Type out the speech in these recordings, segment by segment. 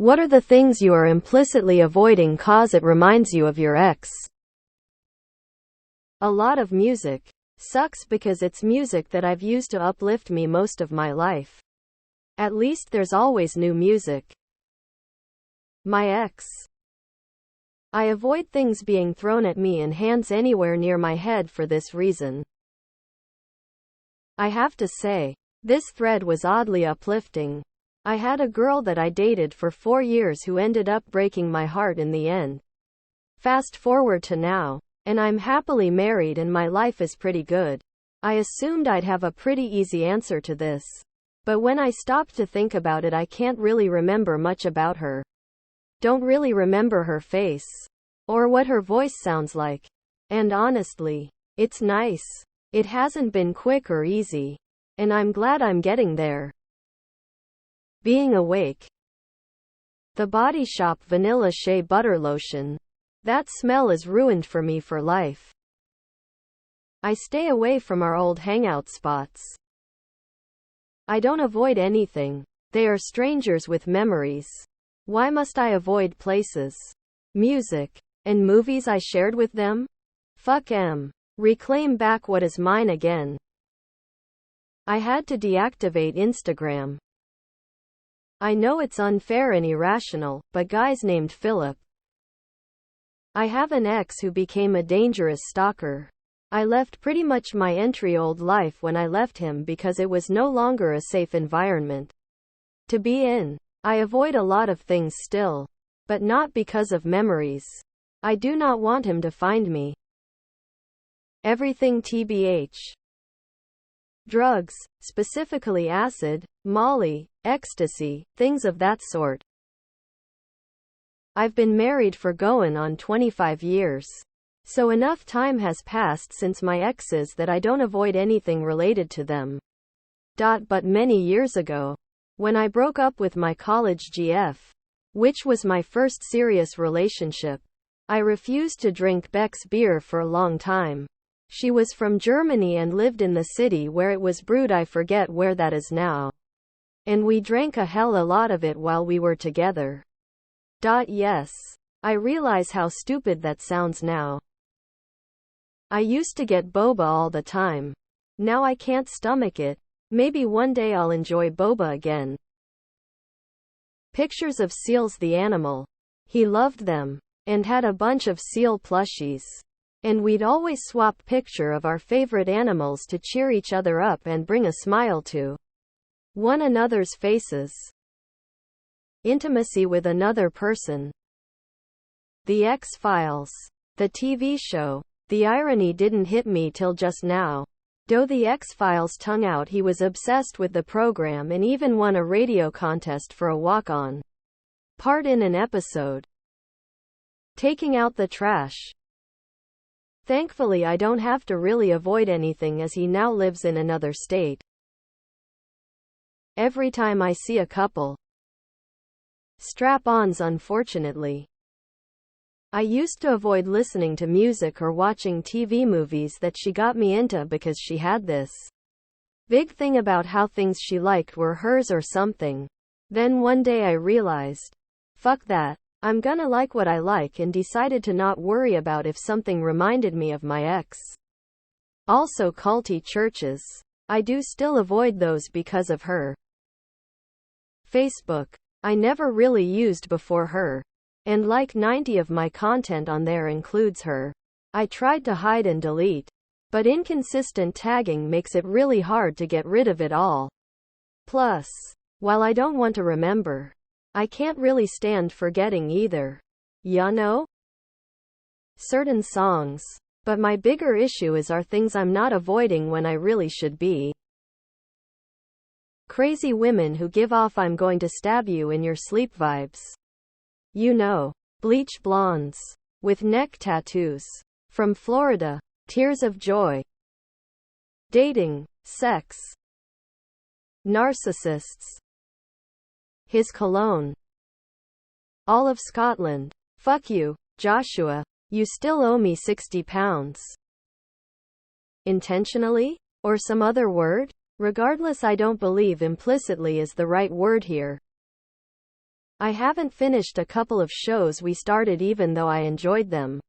What are the things you are implicitly avoiding cause it reminds you of your ex? A lot of music. Sucks because it's music that I've used to uplift me most of my life. At least there's always new music. My ex. I avoid things being thrown at me and hands anywhere near my head for this reason. I have to say, this thread was oddly uplifting. I had a girl that I dated for 4 years who ended up breaking my heart in the end. Fast forward to now, and I'm happily married and my life is pretty good. I assumed I'd have a pretty easy answer to this. But when I stopped to think about it, I can't really remember much about her. Don't really remember her face. Or what her voice sounds like. And honestly, it's nice. It hasn't been quick or easy. And I'm glad I'm getting there. Being awake. The Body Shop Vanilla Shea Butter Lotion. That smell is ruined for me for life. I stay away from our old hangout spots. I don't avoid anything. They are strangers with memories. Why must I avoid places, music, and movies I shared with them? Fuck 'em. Reclaim back what is mine again. I had to deactivate Instagram. I know it's unfair and irrational, but guys named Philip. I have an ex who became a dangerous stalker. I left pretty much my old life when I left him because it was no longer a safe environment to be in. I avoid a lot of things still, but not because of memories. I do not want him to find me. Everything TBH. Drugs, specifically acid, Molly, ecstasy, things of that sort. I've been married for going on 25 years. So enough time has passed since my exes that I don't avoid anything related to them. But many years ago, when I broke up with my college GF, which was my first serious relationship, I refused to drink Beck's beer for a long time. She was from Germany and lived in the city where it was brewed. I forget where that is now. And we drank a lot of it while we were together. Yes. I realize how stupid that sounds now. I used to get boba all the time. Now I can't stomach it. Maybe one day I'll enjoy boba again. Pictures of seals. The animal. He loved them. And had a bunch of seal plushies. And we'd always swap picture of our favorite animals to cheer each other up and bring a smile to one another's faces. Intimacy with another person. The X-Files. The TV show. The irony didn't hit me till just now. Though the X-Files tongue out, he was obsessed with the program and even won a radio contest for a walk-on part in an episode. Taking out the trash. Thankfully I don't have to really avoid anything as he now lives in another state. Every time I see a couple strap-ons, unfortunately. I used to avoid listening to music or watching TV movies that she got me into because she had this big thing about how things she liked were hers or something. Then one day I realized, fuck that. I'm gonna like what I like, and decided to not worry about if something reminded me of my ex. Also culty churches. I do still avoid those because of her. Facebook. I never really used before her. And like 90 of my content on there includes her. I tried to hide and delete. But inconsistent tagging makes it really hard to get rid of it all. Plus, while I don't want to remember, I can't really stand forgetting either. Ya know? Certain songs. But my bigger issue are things I'm not avoiding when I really should be. Crazy women who give off "I'm going to stab you in your sleep" vibes. You know, bleach blondes with neck tattoos. From Florida. Tears of joy. Dating. Sex. Narcissists. His cologne. All of Scotland. Fuck you, Joshua. You still owe me 60 pounds. Intentionally? Or some other word? Regardless, I don't believe implicitly is the right word here. I haven't finished a couple of shows we started even though I enjoyed them.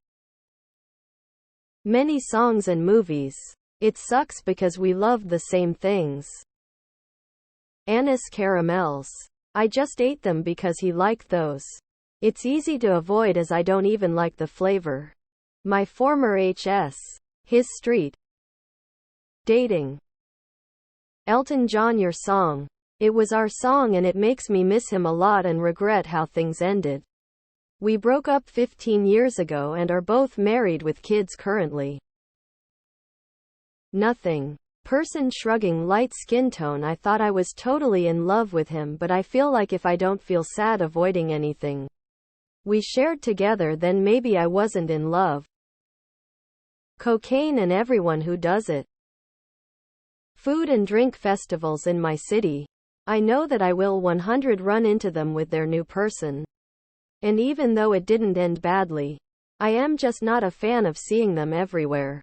Many songs and movies. It sucks because we loved the same things. Anise caramels. I just ate them because he liked those. It's easy to avoid as I don't even like the flavor. My former HS. His street. Dating. Elton John, your song. It was our song and it makes me miss him a lot and regret how things ended. We broke up 15 years ago and are both married with kids currently. Nothing. Person shrugging, light skin tone. I thought I was totally in love with him, but I feel like if I don't feel sad avoiding anything we shared together, then maybe I wasn't in love. Cocaine and everyone who does it. Food and drink festivals in my city. I know that I will 100 run into them with their new person. And even though it didn't end badly, I am just not a fan of seeing them everywhere.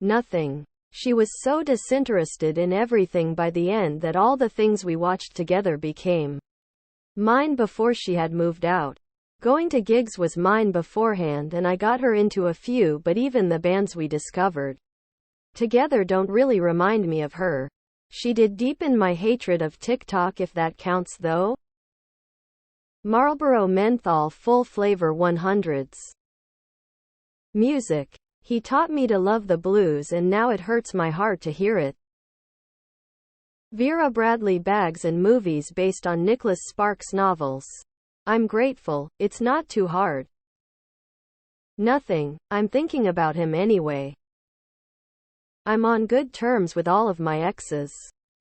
Nothing. She was so disinterested in everything by the end that all the things we watched together became mine before she had moved out. Going to gigs was mine beforehand and I got her into a few, but even the bands we discovered together don't really remind me of her. She did deepen my hatred of TikTok, if that counts though. Marlboro Menthol Full Flavor 100s. Music. He taught me to love the blues and now it hurts my heart to hear it. Vera Bradley Bags and movies based on Nicholas Sparks novels. I'm grateful, it's not too hard. Nothing, I'm thinking about him anyway. I'm on good terms with all of my exes.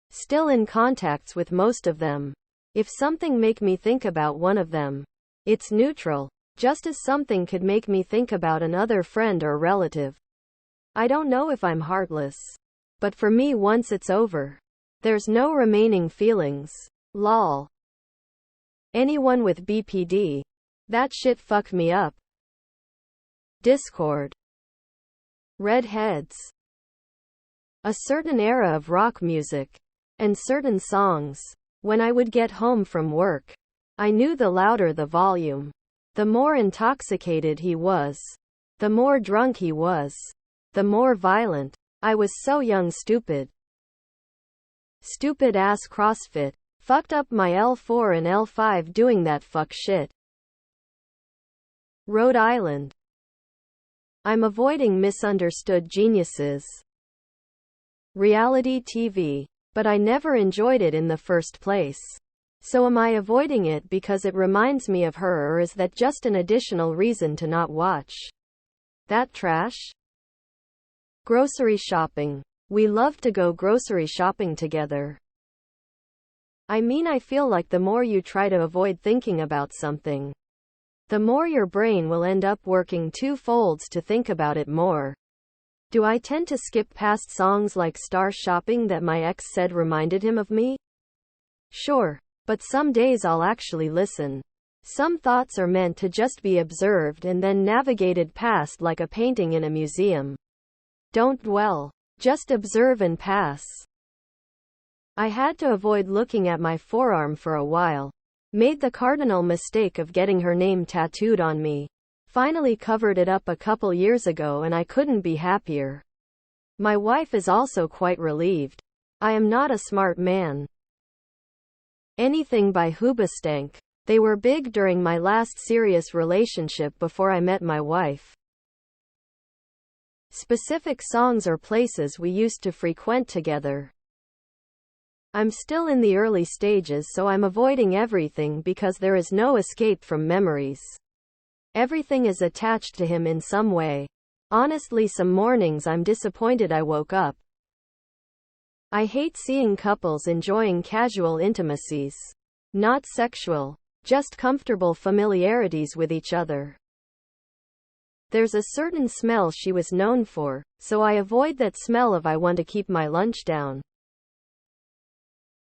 Still in contacts with most of them. If something make me think about one of them, it's neutral. Just as something could make me think about another friend or relative. I don't know if I'm heartless. But for me, once it's over, there's no remaining feelings. Lol. Anyone with BPD. That shit fucked me up. Discord. Redheads. A certain era of rock music. And certain songs. When I would get home from work, I knew the louder the volume, the more intoxicated he was. The more drunk he was. The more violent. I was so young, stupid. Stupid ass CrossFit. Fucked up my L4 and L5 doing that fuck shit. Rhode Island. I'm avoiding misunderstood geniuses. Reality TV. But I never enjoyed it in the first place. So am I avoiding it because it reminds me of her, or is that just an additional reason to not watch that trash? Grocery shopping. We love to go grocery shopping together. I mean, I feel like the more you try to avoid thinking about something, the more your brain will end up working two folds to think about it more. Do I tend to skip past songs like Star Shopping that my ex said reminded him of me? Sure. But some days I'll actually listen. Some thoughts are meant to just be observed and then navigated past like a painting in a museum. Don't dwell. Just observe and pass. I had to avoid looking at my forearm for a while. Made the cardinal mistake of getting her name tattooed on me. Finally covered it up a couple years ago and I couldn't be happier. My wife is also quite relieved. I am not a smart man. Anything by Hoobastank. They were big during my last serious relationship before I met my wife. Specific songs or places we used to frequent together. I'm still in the early stages, so I'm avoiding everything because there is no escape from memories. Everything is attached to him in some way. Honestly, some mornings I'm disappointed I woke up. I hate seeing couples enjoying casual intimacies. Not sexual. Just comfortable familiarities with each other. There's a certain smell she was known for, so I avoid that smell if I want to keep my lunch down.